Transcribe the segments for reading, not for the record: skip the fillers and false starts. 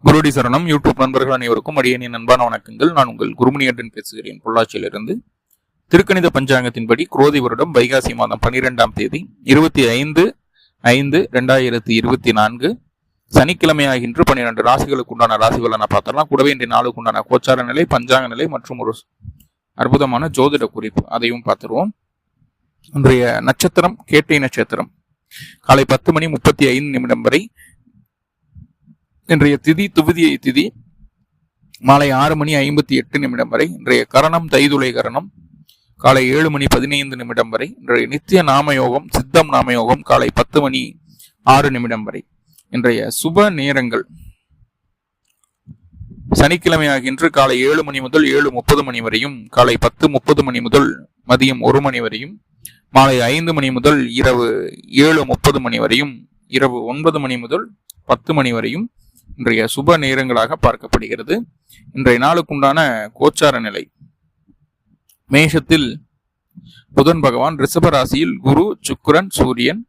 குருடி சரணம் யூடியூப் நண்பர்கள் அனைவருக்கும் அடியேனின் அன்பான வணக்கங்கள். நான் உங்கள் குருமணியன் பேசுகிறேன், பொள்ளாச்சியிலிருந்து. திருக்கணித பஞ்சாங்கத்தின்படி குரோதி வருடம் வைகாசி மாதம் 12ஆம் தேதி 25/5/2024 சனிக்கிழமையாகின்ற 12 ராசிகளுக்கு உண்டான ராசி பலனை பார்த்தரலாம். கூடவே இன்றைய நாளுக்கு உண்டான கோச்சார நிலை, பஞ்சாங்க நிலை மற்றும் ஒரு அற்புதமான ஜோதிட குறிப்பு அதையும் பார்த்துருவோம். இன்றைய நட்சத்திரம் கேட்டை நட்சத்திரம். காலை 10:35 வரை. இன்றைய திதி துவிதியை திதி மாலை 6:58 வரை. இன்றைய கரணம் தைதுளை கரணம் காலை 7:15 வரை. இன்றைய நித்திய நாமயோகம் சித்தம் நாமயோகம் காலை 10:06 வரை. இன்றைய சுப நேரங்கள் சனிக்கிழமையாகின்ற காலை 7 மணி முதல் 7:30 வரையும், காலை 10:30 முதல் மதியம் 1 மணி வரையும், மாலை 5 மணி முதல் இரவு 7:30 வரையும், இரவு 9 மணி முதல் 10 மணி வரையும் இன்றைய சுப நேரங்களாக பார்க்கப்படுகிறது. இன்றைய நாளுக்குண்டான கோச்சார நிலை: மேஷத்தில் புதன் பகவான், ரிஷப ராசியில் குரு சுக்கிரன் சூரியன்,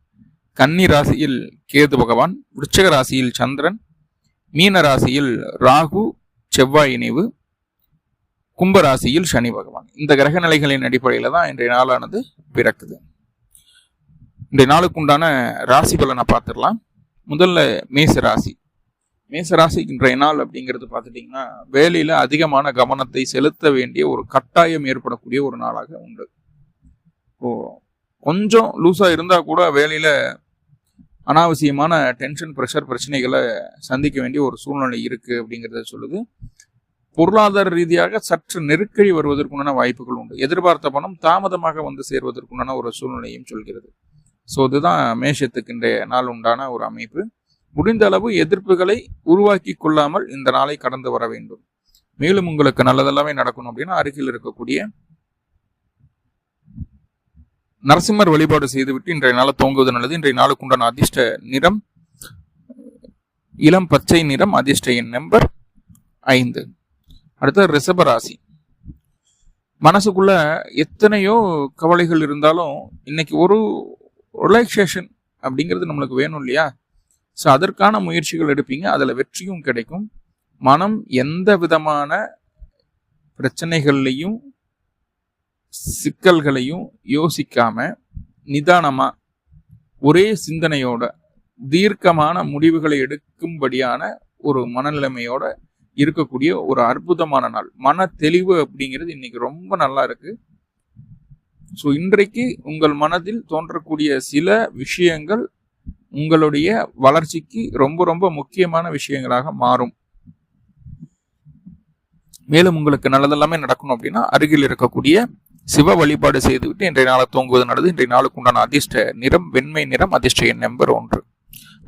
கன்னி ராசியில் கேது பகவான், விருச்சிக ராசியில் சந்திரன், மீன ராசியில் ராகு செவ்வாய் இணைவு, கும்ப ராசியில் சனி பகவான். இந்த கிரக நிலைகளின் அடிப்படையில தான் இன்றைய நாளானது பிறக்குது. இன்றைய நாளுக்குண்டான ராசி பலனை பார்த்துடலாம். முதல்ல மேச ராசி. மேசராசிக்கு இன்றைய நாள் அப்படிங்கிறது பார்த்துட்டிங்கன்னா, வேலையில் அதிகமான கவனத்தை செலுத்த வேண்டிய ஒரு கட்டாயம் ஏற்படக்கூடிய ஒரு நாளாக உண்டு. கொஞ்சம் லூஸாக இருந்தால் கூட வேலையில் அனாவசியமான டென்ஷன், ப்ரெஷர், பிரச்சனைகளை சந்திக்க வேண்டிய ஒரு சூழ்நிலை இருக்குது அப்படிங்கிறத சொல்லுது. பொருளாதார ரீதியாக சற்று நெருக்கடி வருவதற்குண்டான வாய்ப்புகள் உண்டு. எதிர்பார்த்த பணம் தாமதமாக வந்து சேர்வதற்குண்டான ஒரு சூழ்நிலையும் சொல்கிறது. ஸோ இதுதான் மேஷத்துக்கு இன்றைய நாள் உண்டான ஒரு அமைப்பு. முடிந்த அளவு எதிர்ப்புகளை உருவாக்கி கொள்ளாமல் இந்த நாளை கடந்து வர வேண்டும். மேலும் உங்களுக்கு நல்லதெல்லாமே நடக்கணும் அப்படின்னா அருகில் இருக்கக்கூடிய நரசிம்மர் வழிபாடு செய்துவிட்டு இன்றைய நாளை துவங்குவது நல்லது. இன்றைய நாளுக்கு உண்டான அதிர்ஷ்ட நிறம் இளம் பச்சை நிறம். அதிர்ஷ்ட எண் நம்பர் 5. அடுத்த ரிஷப ராசி. மனசுக்குள்ள எத்தனையோ கவலைகள் இருந்தாலும் இன்னைக்கு ஒரு ரிலாக்ஸேஷன் அப்படிங்கிறது நம்மளுக்கு வேணும் இல்லையா? ஸோ அதற்கான முயற்சிகள் எடுப்பீங்க, அதில் வெற்றியும் கிடைக்கும். மனம் எந்த விதமான பிரச்சனைகள்லையும் சிக்கல்களையும் யோசிக்காம நிதானமா ஒரே சிந்தனையோட தீர்க்கமான முடிவுகளை எடுக்கும்படியான ஒரு மனநிலைமையோட இருக்கக்கூடிய ஒரு அற்புதமான நாள். மன தெளிவு அப்படிங்கிறது இன்னைக்கு ரொம்ப நல்லா இருக்கு. ஸோ இன்றைக்கு உங்கள் மனதில் தோன்றக்கூடிய சில விஷயங்கள் உங்களுடைய வளர்ச்சிக்கு ரொம்ப ரொம்ப முக்கியமான விஷயங்களாக மாறும். மேலும் உங்களுக்கு நல்லதெல்லாமே நடக்கணும் அப்படின்னா அருகில் இருக்கக்கூடிய சிவ வழிபாடு செய்துவிட்டு இன்றைய நாளை துவங்குவது நல்லது. இன்றைய நாளுக்கு உண்டான அதிர்ஷ்ட நிறம் வெண்மை நிறம். அதிர்ஷ்ட எண் நம்பர் 1.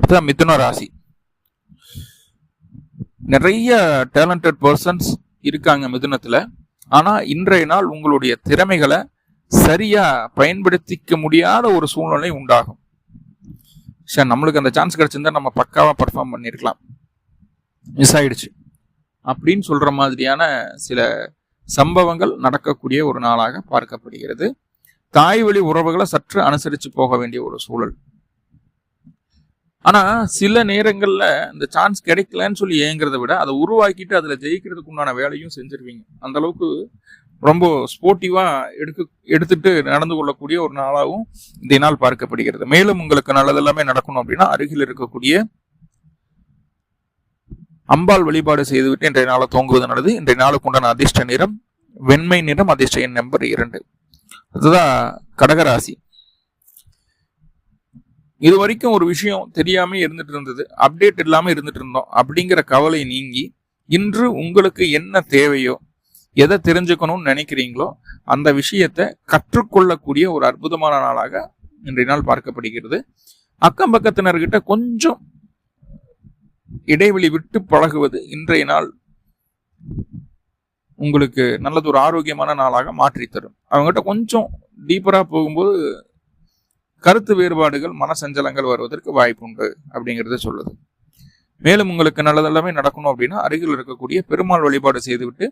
அதுதான் மிதுன ராசி. நிறைய டேலண்டட் பர்சன்ஸ் இருக்காங்க மிதுனத்துல. ஆனா இன்றைய நாள் உங்களுடைய திறமைகளை சரியா பயன்படுத்திக்க முடியாத ஒரு சூழ்நிலை உண்டாகும். சார், நம்மளுக்கு அந்த சான்ஸ் கிடைச்சிருந்தா நம்ம பக்காவா பர்ஃபார்ம் பண்ணியிருக்கலாம், மிஸ் ஆயிடுச்சு அப்படின்னு சொல்ற மாதிரியான சில சம்பவங்கள் நடக்கக்கூடிய ஒரு நாளாக பார்க்கப்படுகிறது. தாய் வழி உறவுகளை சற்று அனுசரித்து போக வேண்டிய ஒரு சூழல். ஆனா சில நேரங்கள்ல இந்த சான்ஸ் கிடைக்கலன்னு சொல்லி ஏங்கிறத விட அதை உருவாக்கிட்டு அதுல ஜெயிக்கிறதுக்கு உண்டான வேலையும் செஞ்சிருவீங்க. அந்த அளவுக்கு ரொம்ப ஸ்போர்ட்டிவா எடுத்துட்டு நடந்து கொள்ளக்கூடிய ஒரு நாளாகவும் இந்த நாள் பார்க்கப்படுகிறது. மேலும் உங்களுக்கு நல்லதெல்லாமே நடக்கணும் அப்படின்னா அருகில் இருக்கக்கூடிய அம்பாள் வழிபாடு செய்துவிட்டு இன்றைய நாளை துவங்குவது நல்லது. இன்றைய நாளுக்கு உண்டான அதிர்ஷ்ட நிறம் வெண்மை நிறம். அதிர்ஷ்ட எண் நம்பர் 2. அதுதான் கடகராசி. இது வரைக்கும் ஒரு விஷயம் தெரியாம இருந்துட்டு இருந்தது, அப்டேட் இல்லாம இருந்துட்டு இருந்தோம் அப்படிங்கிற கவலை நீங்கி இன்று உங்களுக்கு என்ன தேவையோ, எதை தெரிஞ்சுக்கணும்னு நினைக்கிறீங்களோ அந்த விஷயத்தை கற்றுக்கொள்ளக்கூடிய ஒரு அற்புதமான நாளாக இன்றைய நாள் பார்க்கப்படுகிறது. அக்கம் பக்கத்தினர்கிட்ட கொஞ்சம் இடைவெளி விட்டு பழகுவது இன்றைய நாள் உங்களுக்கு நல்லது ஒரு ஆரோக்கியமான நாளாக மாற்றி தரும். அவங்ககிட்ட கொஞ்சம் டீப்பரா போகும்போது கருத்து வேறுபாடுகள், மனசஞ்சலங்கள் வருவதற்கு வாய்ப்பு உண்டு அப்படிங்கிறத சொல்லுது. மேலும் உங்களுக்கு நல்லதெல்லாமே நடக்கணும் அப்படின்னா அருகில் இருக்கக்கூடிய பெருமாள் வழிபாடு செய்துவிட்டு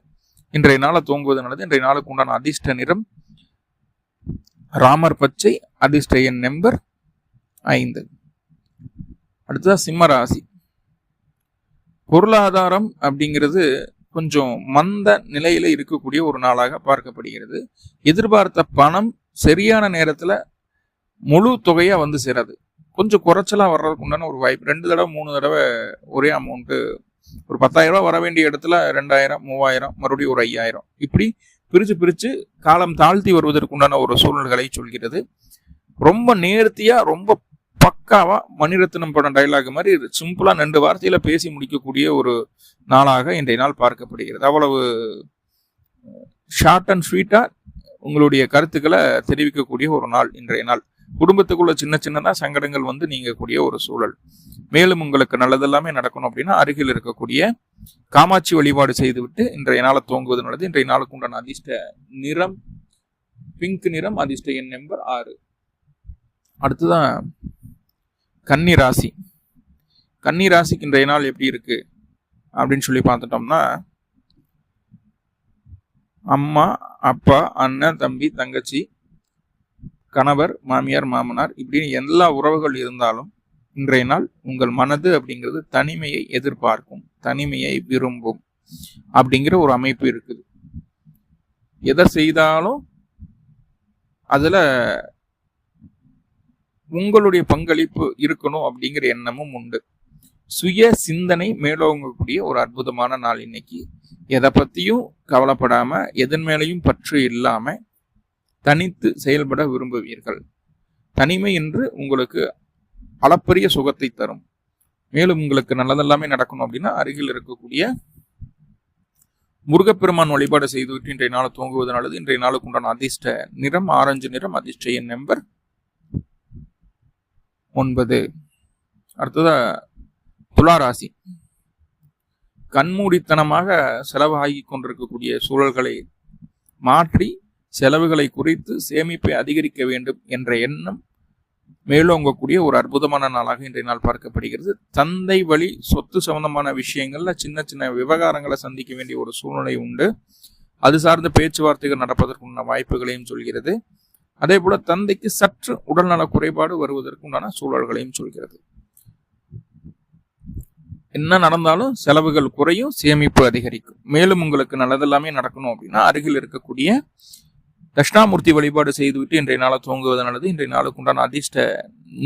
இன்றைய நாளை துவங்குவது நல்லது. இன்றைய நாளுக்கு உண்டான அதிர்ஷ்ட நிறம் ராமர் பச்சை. அதிர்ஷ்ட எண் நம்பர் 5. அடுத்ததா சிம்ம ராசி. பொருளாதாரம் அப்படிங்கிறது கொஞ்சம் மந்த நிலையில இருக்கக்கூடிய ஒரு நாளாக பார்க்கப்படுகிறது. எதிர்பார்த்த பணம் சரியான நேரத்துல முழு தொகையா வந்து சேராது. கொஞ்சம் குறைச்சலா வர்றதுக்கு உண்டான ஒரு வாய்ப்பு. 2 தடவை 3 தடவை ஒரே அமௌண்ட். ஒரு 10,000 ரூபாய் வர வேண்டிய இடத்துல 2,000, 3,000, மறுபடியும் ஒரு 5,000, இப்படி பிரிச்சு காலம் தாழ்த்தி வருவதற்கு உண்டான ஒரு சூழ்நிலைகளை சொல்கிறது. ரொம்ப நேர்த்தியா, ரொம்ப பக்காவா மணிரத்னம் படம் டைலாக் மாதிரி சிம்பிளா 2 வார்த்தையில பேசி முடிக்கக்கூடிய ஒரு நாளாக இன்றைய நாள் பார்க்கப்படுகிறது. அவ்வளவு ஷார்ட் அண்ட் ஸ்வீட்டா உங்களுடைய கருத்துக்களை தெரிவிக்கக்கூடிய ஒரு நாள் இன்றைய நாள். குடும்பத்துக்குள்ள சின்னதா சங்கடங்கள் வந்து நீங்கக்கூடிய ஒரு சூழல். மேலும் உங்களுக்கு நல்லதெல்லாமே நடக்கணும் அப்படின்னா அருகில் இருக்கக்கூடிய காமாட்சி வழிபாடு செய்துவிட்டு இன்றைய நாளை துவங்குவது நல்லது. இன்றைய நாளுக்கு உண்டான அதிர்ஷ்ட நிறம் பிங்க் நிறம், அதிர்ஷ்ட எண் நம்பர் 6. அடுத்துதான் கன்னி ராசி. கன்னி ராசிக்கு இன்றைய நாள் எப்படி இருக்கு அப்படின்னு சொல்லி பார்த்துட்டோம்னா, அம்மா, அப்பா, அண்ணன், தம்பி, தங்கச்சி, கணவர், மாமியார், மாமனார், இப்படின்னு எல்லா உறவுகள் இருந்தாலும் இன்றைய நாள் உங்கள் மனது அப்படிங்கிறது தனிமையை எதிர்பார்க்கும், தனிமையை விரும்பும் அப்படிங்கிற ஒரு அமைப்பு இருக்குது. எதை செய்தாலும் அதுல உங்களுடைய பங்களிப்பு இருக்கணும் அப்படிங்கிற எண்ணமும் உண்டு. சுய சிந்தனை மேலோங்கக்கூடிய ஒரு அற்புதமான நாள் இன்னைக்கு. எதை பத்தியும் கவலைப்படாம, எதன் மேலையும் பற்று இல்லாம தனித்து செயல்பட விரும்புவீர்கள். தனிமை என்று உங்களுக்கு அளப்பரிய சுகத்தை தரும். மேலும் உங்களுக்கு நல்லதெல்லாமே நடக்கணும் அப்படின்னா அருகில் இருக்கக்கூடிய முருகப்பெருமான் வழிபாடு செய்துவிட்டு இன்றைய நாள் துவங்குவது நல்லது. இன்றைய நாளுக்கு உண்டான அதிர்ஷ்ட நிறம் ஆரஞ்சு நிறம், அதிர்ஷ்ட எண் நம்பர் 9. அடுத்ததா துளாராசி. கண்மூடித்தனமாக செலவாகி கொண்டிருக்கக்கூடிய சூழல்களை மாற்றி செலவுகளை குறைத்து சேமிப்பை அதிகரிக்க வேண்டும் என்ற எண்ணம் மேலோங்கக்கூடிய ஒரு அற்புதமான நாளாக இன்றைய நாள் பார்க்கப்படுகிறது. தந்தை வழி சொத்து சம்பந்தமான விஷயங்கள்ல சின்ன விவகாரங்களை சந்திக்க வேண்டிய ஒரு சூழ்நிலை உண்டு. அது சார்ந்த பேச்சுவார்த்தைகள் நடப்பதற்குண்டான வாய்ப்புகளையும் சொல்கிறது. அதே போல தந்தைக்கு சற்று உடல்நல குறைபாடு வருவதற்கு உண்டான சூழல்களையும் சொல்கிறது. என்ன நடந்தாலும் செலவுகள் குறையும், சேமிப்பு அதிகரிக்கும். மேலும் உங்களுக்கு நல்லதெல்லாமே நடக்கணும் அப்படின்னா அருகில் இருக்கக்கூடிய தட்சிணாமூர்த்தி வழிபாடு செய்துவிட்டு இன்றைய நாளை துவங்குவது நல்லது. இன்றைய நாளுக்கு உண்டான அதிர்ஷ்ட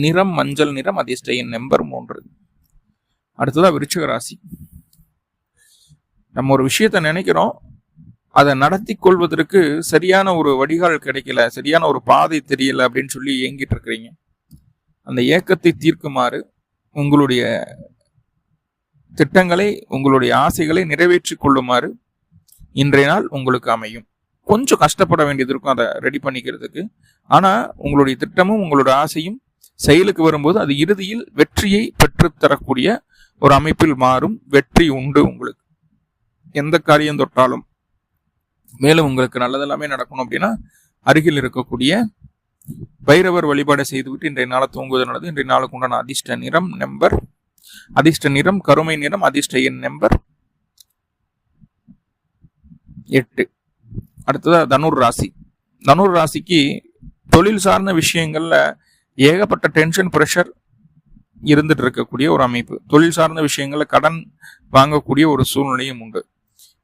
நிறம் மஞ்சள் நிறம், அதிர்ஷ்ட எண் நம்பர் 3. அடுத்ததா விருச்சிக ராசி. நம்ம ஒரு விஷயத்த நினைக்கிறோம், அதை நடத்தி கொள்வதற்கு சரியான ஒரு வடிகால் கிடைக்கல, சரியான ஒரு பாதை தெரியல அப்படின்னு சொல்லி ஏங்கிட்டு இருக்கிறீங்க. அந்த ஏக்கத்தை தீர்க்குமாறு உங்களுடைய திட்டங்களை, உங்களுடைய ஆசைகளை நிறைவேற்றி கொள்ளுமாறு இன்றைய நாள் உங்களுக்கு அமையும். கொஞ்சம் கஷ்டப்பட வேண்டியது இருக்கும் அதை ரெடி பண்ணிக்கிறதுக்கு. ஆனா உங்களுடைய திட்டமும் உங்களுடைய ஆசையும் செயலுக்கு வரும்போது அது இறுதியில் வெற்றியை பெற்றுத்தரக்கூடிய ஒரு அமைப்பில் மாறும். வெற்றி உண்டு உங்களுக்கு எந்த காரியம் தொட்டாலும். மேலும் உங்களுக்கு நல்லதெல்லாமே நடக்கணும் அப்படின்னா அருகில் இருக்கக்கூடிய பைரவர் வழிபாடு செய்துவிட்டு இன்றைய நாளை துவங்குவது நல்லது. இன்றைய நாளுக்கு உண்டான அதிர்ஷ்ட நிறம் நம்பர், அதிர்ஷ்ட நிறம் கருமை நிறம், அதிர்ஷ்ட எண் நம்பர் 8. அடுத்ததா தனுர் ராசி. தனுர் ராசிக்கு தொழில் சார்ந்த விஷயங்கள்ல ஏகப்பட்ட டென்ஷன் பிரஷர் இருந்துட்டு இருக்கக்கூடிய ஒரு அமைப்பு. தொழில் சார்ந்த விஷயங்கள்ல கடன் வாங்கக்கூடிய ஒரு சூழ்நிலையும் உண்டு.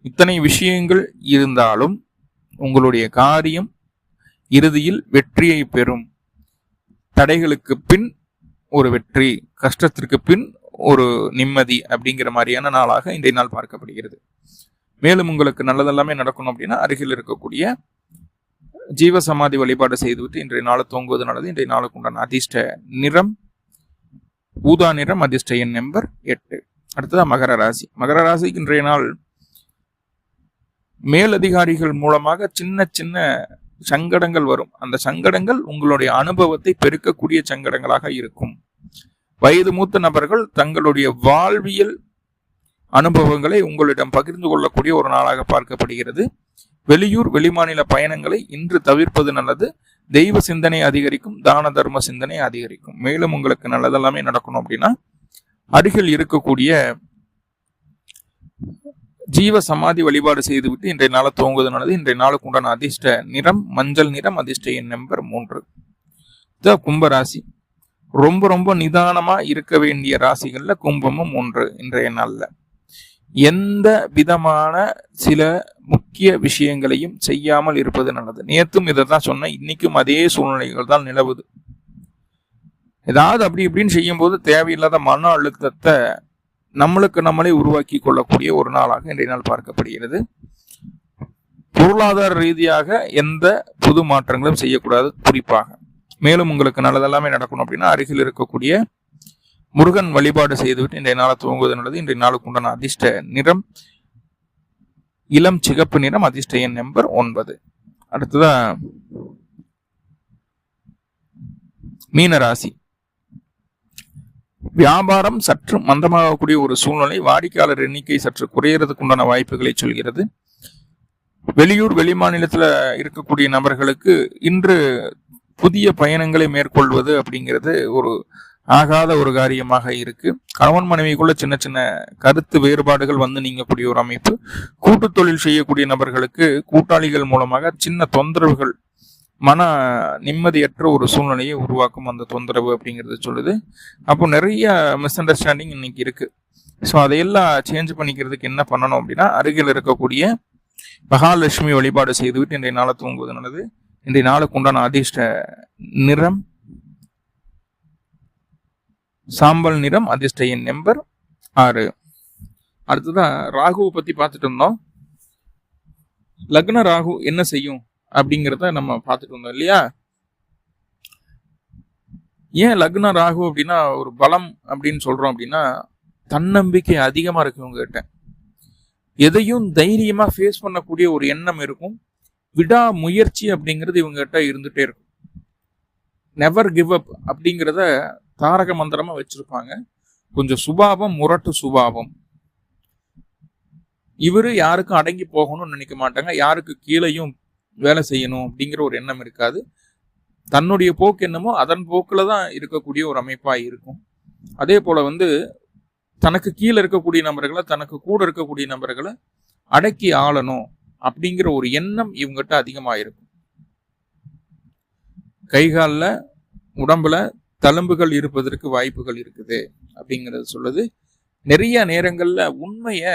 இத்தனை விஷயங்கள் இருந்தாலும் உங்களுடைய காரியம் இறுதியில் வெற்றியை பெறும். தடைகளுக்கு பின் ஒரு வெற்றி, கஷ்டத்திற்கு பின் ஒரு நிம்மதி அப்படிங்கிற மாதிரியான நாளாக இன்றைய நாள் பார்க்கப்படுகிறது. மேலும் உங்களுக்கு நல்லதெல்லாமே நடக்கணும் அப்படின்னா அருகில் இருக்கக்கூடிய ஜீவ சமாதி வழிபாடு செய்துவிட்டு இன்றைய நாளை துவங்குவது நல்லது. இன்றைய நாளுக்கு உண்டான அதிர்ஷ்ட நிறம் ஊதா நிறம், அதிர்ஷ்ட எண் நம்பர் 8. அடுத்ததா மகர ராசி. மகர ராசிக்கு இன்றைய நாள் மேலதிகாரிகள் மூலமாக சின்ன சங்கடங்கள் வரும். அந்த சங்கடங்கள் உங்களுடைய அனுபவத்தை பெருக்கக்கூடிய சங்கடங்களாக இருக்கும். வயது மூத்த நபர்கள் தங்களுடைய வாழ்வியல் அனுபவங்களை உங்களிடம் பகிர்ந்து கொள்ளக்கூடிய ஒரு நாளாக பார்க்கப்படுகிறது. வெளியூர் வெளிமாநில பயணங்களை இன்று தவிர்ப்பது நல்லது. தெய்வ சிந்தனை அதிகரிக்கும், தான தர்ம சிந்தனை அதிகரிக்கும். மேலும் உங்களுக்கு நல்லதெல்லாமே நடக்கணும் அப்படின்னா அருகில் இருக்கக்கூடிய ஜீவ சமாதி வழிபாடு செய்துவிட்டு இன்றைய நாளை துவங்குவது நல்லது. இன்றைய நாளுக்கு உண்டான அதிர்ஷ்ட நிறம் மஞ்சள் நிறம், அதிர்ஷ்ட எண் நம்பர் 3. கும்பராசி. ரொம்ப நிதானமா இருக்க வேண்டிய ராசிகள்ல கும்பமும் ஒன்று இன்றைய நாள்ல. எந்த விதமான சில முக்கிய விஷயங்களையும் செய்யாமல் இருப்பது நல்லது. நேத்தும் இதை தான் சொன்னேன், இன்னைக்கும் அதே சூழ்நிலைகள் தான் நிலவுது. ஏதாவது அப்படி இப்படின்னு செய்யும் போது தேவையில்லாத மன அழுத்தத்தை நம்மளுக்கு நம்மளே உருவாக்கி கொள்ளக்கூடிய ஒரு நாளாக இன்றைய நாள் பார்க்கப்படுகிறது. பொருளாதார ரீதியாக எந்த புது மாற்றங்களும் செய்யக்கூடாது. குறிப்பாக மேலும் உங்களுக்கு நல்லதெல்லாமே நடக்கணும் அப்படின்னா அருகில் இருக்கக்கூடிய முருகன் வழிபாடு செய்துவிட்டு இன்றைய நாளை துவங்குவது நல்லது. இன்றைய நாளுக்கு உண்டான அதிர்ஷ்ட நிறம் இளம் சிகப்பு நிறம். அதிர்ஷ்ட எண் நம்பர் 9. அடுத்ததா மீனராசி. வியாபாரம் சற்று மந்தமாகக்கூடிய ஒரு சூழ்நிலை. வாடிக்கையாளர் எண்ணிக்கை சற்று குறையறதுக்கு உண்டான வாய்ப்புகளை சொல்கிறது. வெளியூர் வெளிமாநிலத்தில் இருக்கக்கூடிய நபர்களுக்கு இன்று புதிய பயணங்களை மேற்கொள்வது அப்படிங்கிறது ஒரு ஆகாத ஒரு காரியமாக இருக்கு. கணவன் மனைவிக்குள்ள சின்ன சின்ன கருத்து வேறுபாடுகள் வந்து நீங்கக்கூடிய ஒரு அமைப்பு. கூட்டு தொழில் செய்யக்கூடிய நபர்களுக்கு கூட்டாளிகள் மூலமாக சின்ன தொந்தரவுகள், மன நிம்மதியற்ற ஒரு சூழ்நிலையை உருவாக்கும் அந்த தொந்தரவு அப்படிங்கிறது சொல்லுது. அப்போ நிறைய மிஸ் அண்டர்ஸ்டாண்டிங் இன்னைக்கு இருக்கு. ஸோ அதையெல்லாம் சேஞ்ச் பண்ணிக்கிறதுக்கு என்ன பண்ணணும் அப்படின்னா அருகில் இருக்கக்கூடிய மகாலட்சுமி வழிபாடு செய்துவிட்டு இன்றைய நாளை தூங்குவது நல்லது. இன்றைய நாளுக்கு உண்டான அதிர்ஷ்ட நிறம் சாம்பல் நிறம். அதிர்ஷ்ட எண் நம்பர் 6. அடுத்ததான் ராகுவை பத்தி பார்த்துட்டு இருந்தோம். லக்ன ராகு என்ன செய்யும் அப்படிங்கிறத நம்ம பார்த்துட்டு இருந்தோம் இல்லையா? ஏன் லக்ன ராகு அப்படின்னா ஒரு பலம் அப்படின்னு சொல்றோம் அப்படின்னா தன்னம்பிக்கை அதிகமா இருக்கு இவங்க கிட்ட. எதையும் தைரியமா ஃபேஸ் பண்ணக்கூடிய ஒரு எண்ணம் இருக்கும். விடா முயற்சி அப்படிங்கிறது இவங்க கிட்ட இருந்துட்டே இருக்கும். நெவர் கிவ் அப் அப்படிங்கிறத தாரக மந்திரமா வச்சிருப்பாங்க. கொஞ்சம் சுபாவம் முரட்டு சுபாவம். இவரு யாருக்கும் அடங்கி போகணும்னு நினைக்க மாட்டாங்க. யாருக்கு கீழையும் வேலை செய்யணும் அப்படிங்கிற ஒரு எண்ணம் இருக்காது. தன்னுடைய போக்கு என்னமோ அதன் போக்குல தான் இருக்கக்கூடிய ஒரு அமைப்பா இருக்கும். அதே போல தனக்கு கீழே இருக்கக்கூடிய நபர்களை, தனக்கு கூட இருக்கக்கூடிய நபர்களை அடக்கி ஆளணும் அப்படிங்கிற ஒரு எண்ணம் இவங்ககிட்ட அதிகமா இருக்கும். கைகாலில் உடம்புல தழும்புகள் இருப்பதற்கு வாய்ப்புகள் இருக்குது அப்படிங்கிறது சொல்லுது. நிறைய நேரங்கள்ல உண்மைய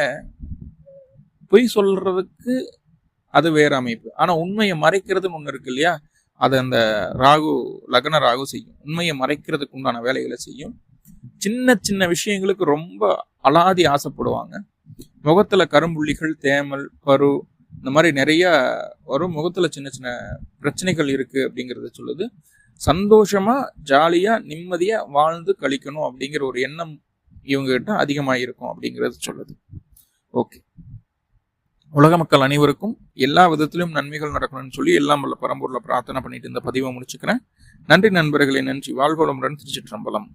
பொய் சொல்றதுக்கு அது வேற அமைப்பு. ஆனா உண்மையை மறைக்கிறதுன்னு ஒண்ணு இருக்கு இல்லையா? அதை அந்த ராகு லக்ன ராகு செய்யும். உண்மையை மறைக்கிறதுக்கு உண்டான வேலைகளை செய்யும். சின்ன சின்ன விஷயங்களுக்கு ரொம்ப அலாதி ஆசைப்படுவாங்க. முகத்துல கரும்புள்ளிகள், தேமல், பரு இந்த மாதிரி நிறைய வரும். முகத்துல சின்ன சின்ன பிரச்சனைகள் இருக்கு அப்படிங்கறத சொல்லுது. சந்தோஷமா ஜாலியா நிம்மதியா வாழ்ந்து கழிக்கணும் அப்படிங்கிற ஒரு எண்ணம் இவங்க கிட்ட அதிகமா இருக்கும் அப்படிங்கிறது சொல்லுது. ஓகே, உலக மக்கள் அனைவருக்கும் எல்லா விதத்திலும் நன்மைகள் நடக்கணும்னு சொல்லி எல்லாம் வல்ல பரம்பொருளை பிரார்த்தனை பண்ணிட்டு இந்த பதிவை முடிச்சுக்கிறேன். நன்றி நண்பர்களே, நன்றி. வாழ்வளமுடன். திருச்சிற்றம்பலம்.